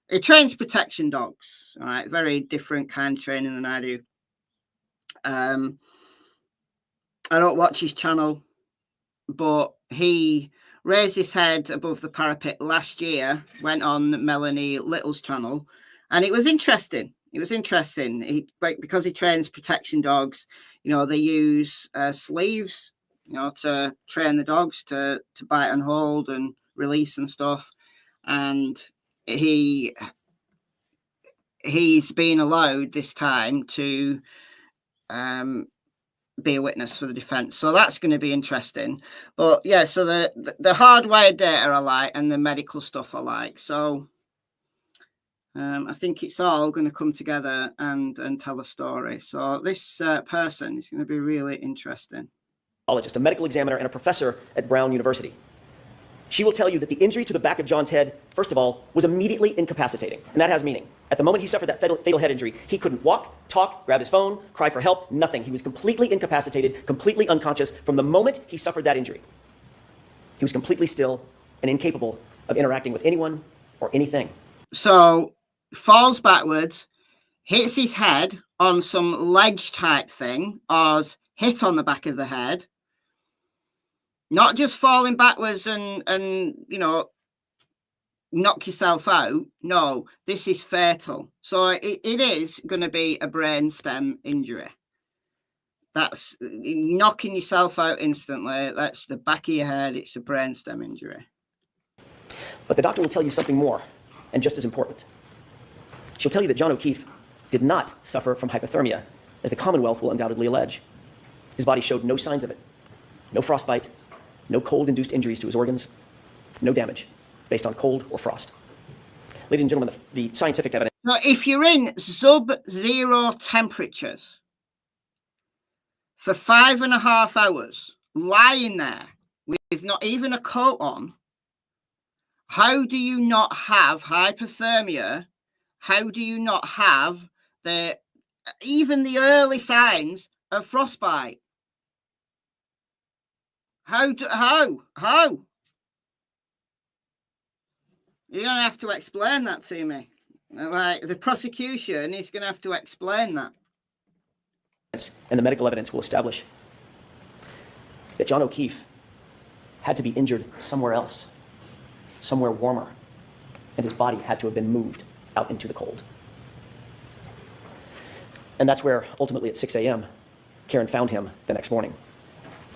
He trains protection dogs, all right? Very different kind of training than I do. I don't watch his channel, but he raised his head above the parapet last year, went on Melanie Little's channel, and it was interesting. It was interesting. Because he trains protection dogs, you know, they use sleeves, you know, to train the dogs to bite and hold and release and stuff. And he's been allowed this time to be a witness for the defense, so that's going to be interesting. But yeah, so the hardwired data I like, and the medical stuff I like. So I think it's all going to come together and tell a story. So this person is going to be really interesting. A medical examiner and a professor at Brown University. She will tell you that the injury to the back of John's head, first of all, was immediately incapacitating. And that has meaning. At the moment he suffered that fatal head injury, he couldn't walk, talk, grab his phone, cry for help, nothing. He was completely incapacitated, completely unconscious from the moment he suffered that injury. He was completely still and incapable of interacting with anyone or anything. So, falls backwards, hits his head on some ledge type thing, or hit on the back of the head. Not just falling backwards and you know, knock yourself out. No, this is fatal. So it is going to be a brainstem injury. That's knocking yourself out instantly. That's the back of your head. It's a brainstem injury. But the doctor will tell you something more, and just as important. She'll tell you that John O'Keefe did not suffer from hypothermia, as the Commonwealth will undoubtedly allege. His body showed no signs of it. No frostbite, no cold-induced injuries to his organs, no damage based on cold or frost. Ladies and gentlemen, the scientific evidence... So if you're in sub-zero temperatures for 5.5 hours, lying there with not even a coat on, how do you not have hypothermia? How do you not have even the early signs of frostbite? How? You're going to have to explain that to me. Like, the prosecution is going to have to explain that. And the medical evidence will establish that John O'Keefe had to be injured somewhere else, somewhere warmer, and his body had to have been moved out into the cold. And that's where, ultimately at 6 a.m., Karen found him the next morning.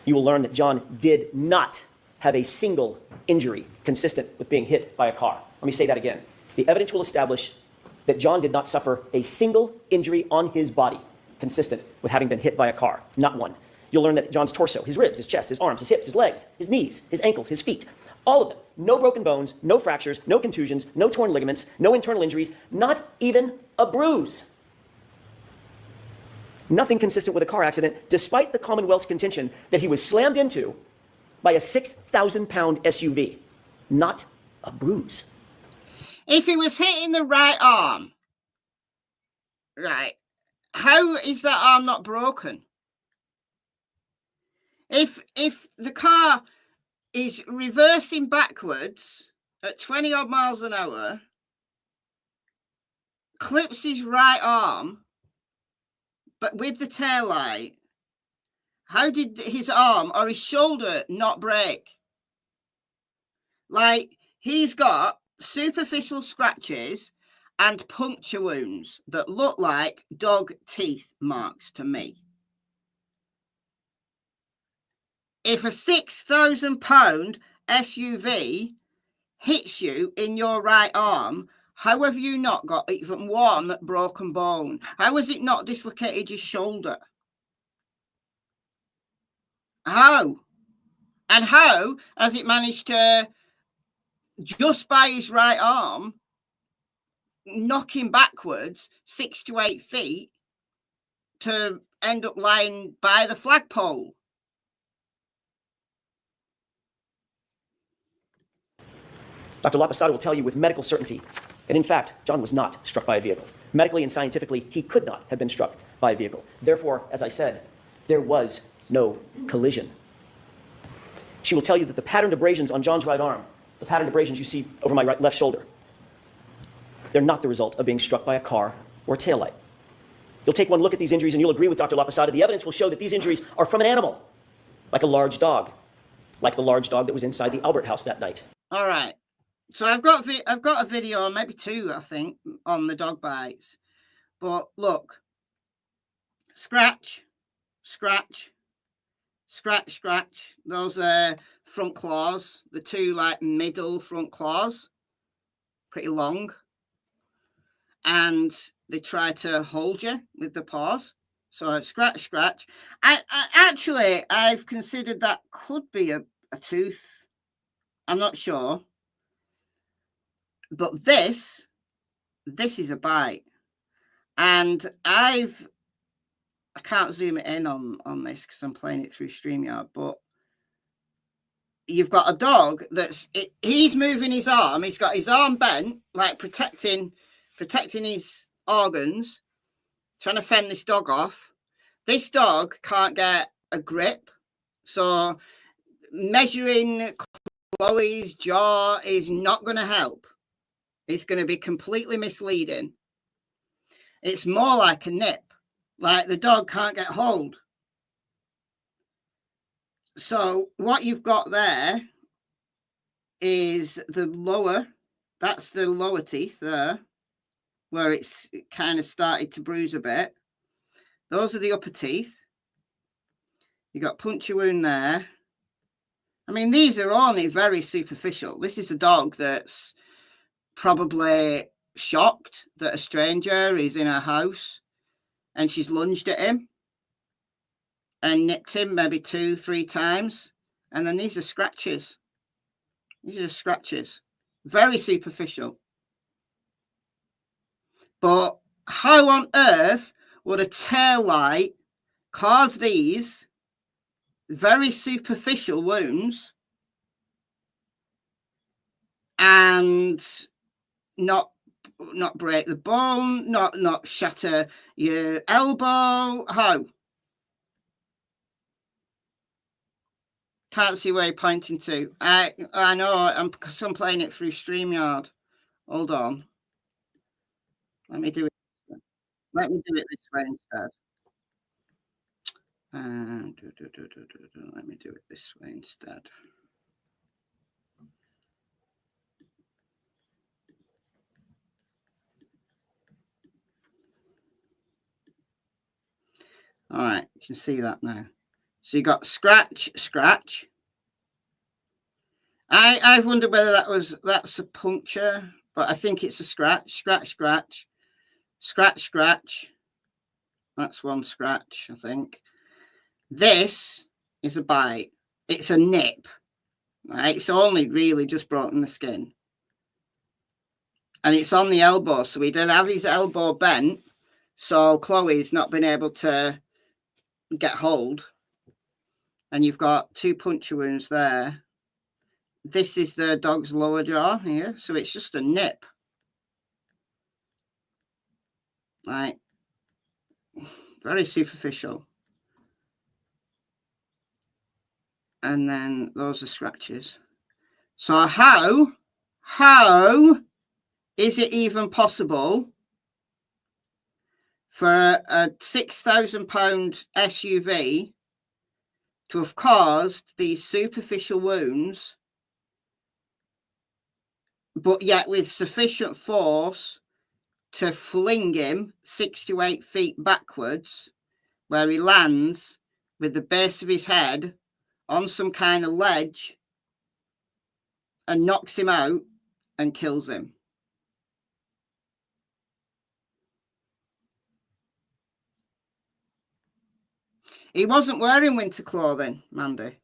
You will learn that John did not have a single injury consistent with being hit by a car. Let me say that again. The evidence will establish that John did not suffer a single injury on his body consistent with having been hit by a car. Not one. You'll learn that John's torso, his ribs, his chest, his arms, his hips, his legs, his knees, his ankles, his feet, all of them, no broken bones, no fractures, no contusions, no torn ligaments, no internal injuries, not even a bruise. Nothing consistent with a car accident, despite the Commonwealth's contention that he was slammed into by a 6,000-pound SUV. Not a bruise. If he was hitting the right arm, right, how is that arm not broken? If the car is reversing backwards at 20 odd miles an hour, clips his right arm, but with the taillight, how did his arm or his shoulder not break? Like, he's got superficial scratches and puncture wounds that look like dog teeth marks to me. If a 6,000-pound SUV hits you in your right arm, how have you not got even one broken bone? How has it not dislocated your shoulder? How? And how has it managed to, just by his right arm, knock him backwards 6 to 8 feet to end up lying by the flagpole? Dr. Lapasada will tell you with medical certainty that, in fact, John was not struck by a vehicle. Medically and scientifically, he could not have been struck by a vehicle. Therefore, as I said, there was no collision. She will tell you that the patterned abrasions on John's right arm, the patterned abrasions you see over my left shoulder, they're not the result of being struck by a car or a taillight. You'll take one look at these injuries and you'll agree with Dr. Lapasada. The evidence will show that these injuries are from an animal, like a large dog like the large dog that was inside the Albert house that night. All right. So I've got a video, maybe two, I think, on the dog bites. But look, scratch, scratch, scratch, scratch. Those front claws, the two like middle front claws, pretty long. And they try to hold you with the paws. So scratch, scratch. I've considered that could be a tooth. I'm not sure. But this is a bite. And I can't zoom it in on this because I'm playing it through StreamYard, but you've got a dog he's moving his arm. He's got his arm bent, like protecting his organs, trying to fend this dog off. This dog can't get a grip. So measuring Chloe's jaw is not going to help. It's going to be completely misleading. It's more like a nip, like the dog can't get hold. So what you've got there is that's the lower teeth there, where it kind of started to bruise a bit. Those are the upper teeth. You got puncture wound there. I mean, these are only very superficial. This is a dog that's probably shocked that a stranger is in her house and she's lunged at him and nipped him maybe 2-3 times. And then these are scratches. These are scratches. Very superficial. But how on earth would a tail light cause these very superficial wounds and not break the bone, not shatter your elbow? How? Can't see where you're pointing to. I know, I'm playing it through StreamYard. Hold on. Let me do it this way instead. Let me do it this way instead. All right, you can see that now. So you got scratch, scratch. I've wondered whether that's a puncture, but I think it's a scratch, scratch, scratch, scratch, scratch. That's one scratch, I think. This is a bite. It's a nip, right? It's only really just broken the skin. And it's on the elbow, so he did have his elbow bent, so Chloe's not been able to get hold. And you've got 2 puncture wounds there. This is the dog's lower jaw here, so it's just a nip. Like, very superficial. And then those are scratches. So how is it even possible for a £6,000 SUV to have caused these superficial wounds, but yet with sufficient force to fling him 6 to 8 feet backwards, where he lands with the base of his head on some kind of ledge and knocks him out and kills him? He wasn't wearing winter clothing, Mandy.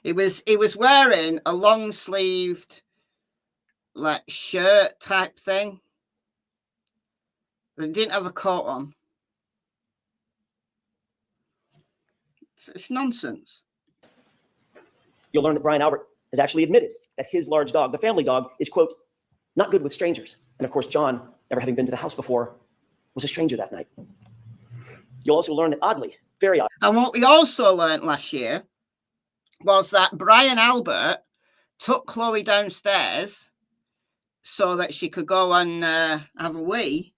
He was wearing a long-sleeved, like, shirt type thing. But he didn't have a coat on. It's nonsense. You'll learn that Brian Albert has actually admitted that his large dog, the family dog, is, quote, not good with strangers. And of course, John, never having been to the house before, was a stranger that night. You'll also learn that oddly, very odd. And what we also learned last year was that Brian Albert took Chloe downstairs so that she could go and have a wee,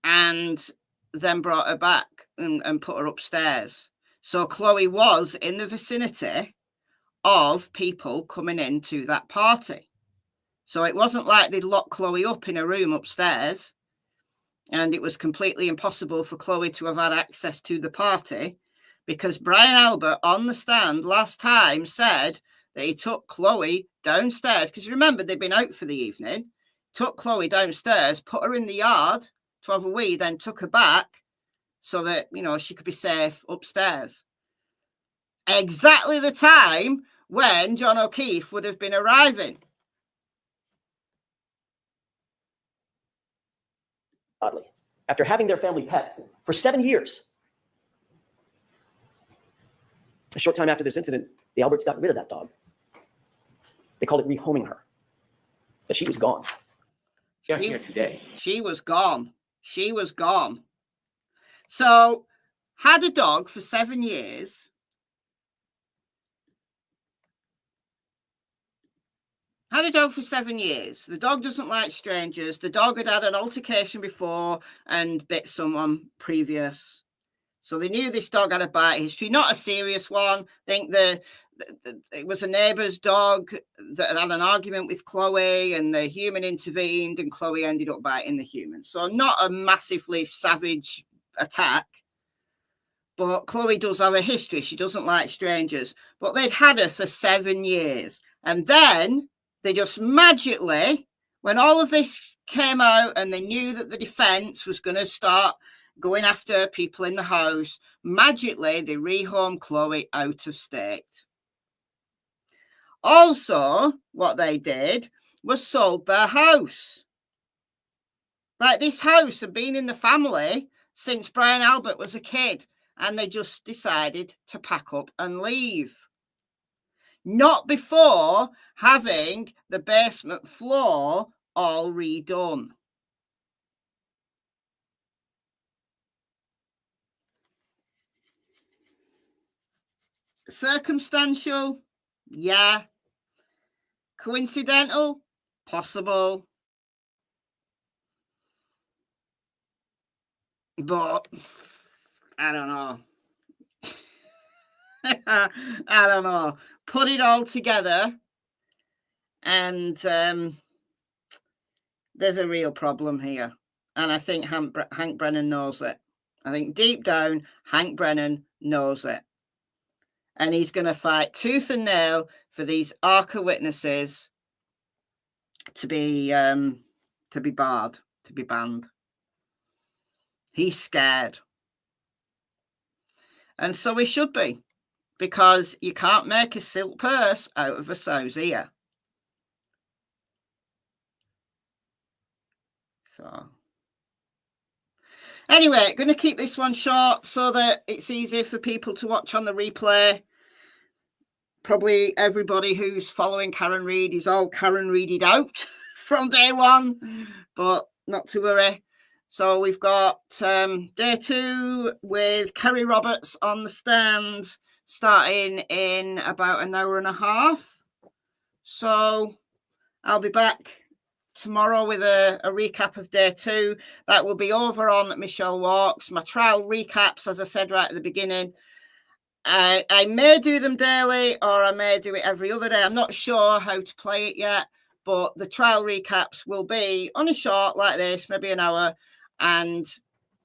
and then brought her back and put her upstairs. So Chloe was in the vicinity of people coming into that party. So it wasn't like they'd lock Chloe up in a room upstairs and it was completely impossible for Chloe to have had access to the party, because Brian Albert on the stand last time said that he took Chloe downstairs, because remember, they'd been out for the evening, took Chloe downstairs, put her in the yard to have a wee, then took her back so that, you know, she could be safe upstairs. Exactly the time when John O'Keefe would have been arriving. Oddly, after having their family pet for 7 years. A short time after this incident, the Alberts got rid of that dog. They called it rehoming her. But she was gone. You're here today. She was gone. She was gone. So, had a dog for 7 years. Had a dog for 7 years. The dog doesn't like strangers. The dog had had an altercation before and bit someone previous. So they knew this dog had a bite history, not a serious one. I think it was a neighbour's dog that had an argument with Chloe, and the human intervened and Chloe ended up biting the human. So not a massively savage attack. But Chloe does have a history. She doesn't like strangers. But they'd had her for 7 years. And then they just magically, when all of this came out and they knew that the defence was going to start going after people in the house, magically they rehomed Chloe out of state. Also, what they did was sold their house. Like, this house had been in the family since Brian Albert was a kid, and they just decided to pack up and leave. Not before having the basement floor all redone. Circumstantial? Yeah. Coincidental? Possible. But I don't know. I don't know. Put it all together, and there's a real problem here. And I think Hank Brennan knows it. I think deep down, Hank Brennan knows it. And he's going to fight tooth and nail for these ARCA witnesses to be barred, to be banned. He's scared. And so he should be, because you can't make a silk purse out of a sow's ear. So, anyway, going to keep this one short so that it's easier for people to watch on the replay. Probably everybody who's following Karen Reid is all Karen Reided out from day one, but not to worry. So we've got day 2 with Kerry Roberts on the stand, starting in about an hour and a half. So I'll be back tomorrow with a recap of day 2. That will be over on Michelle Walks. My trial recaps, as I said right at the beginning, I may do them daily, or I may do it every other day. I'm not sure how to play it yet, but the trial recaps will be only short like this, maybe an hour, and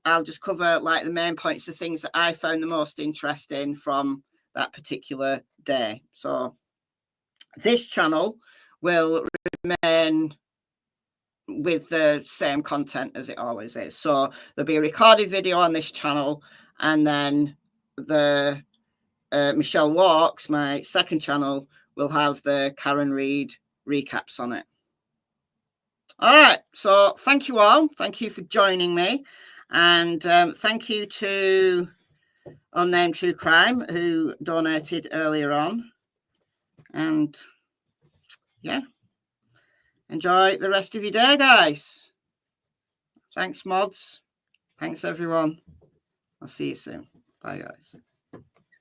I'll just cover like the main points, the things that I found the most interesting from that particular day. So this channel will remain with the same content as it always is. So there'll be a recorded video on this channel, and then the Michelle Walks, my second channel, will have the Karen Reid recaps on it. All right, so thank you all. Thank you for joining me. And thank you to Unnamed True Crime, who donated earlier on. And yeah, enjoy the rest of your day, guys. Thanks, mods. Thanks, everyone. I'll see you soon. Bye, guys.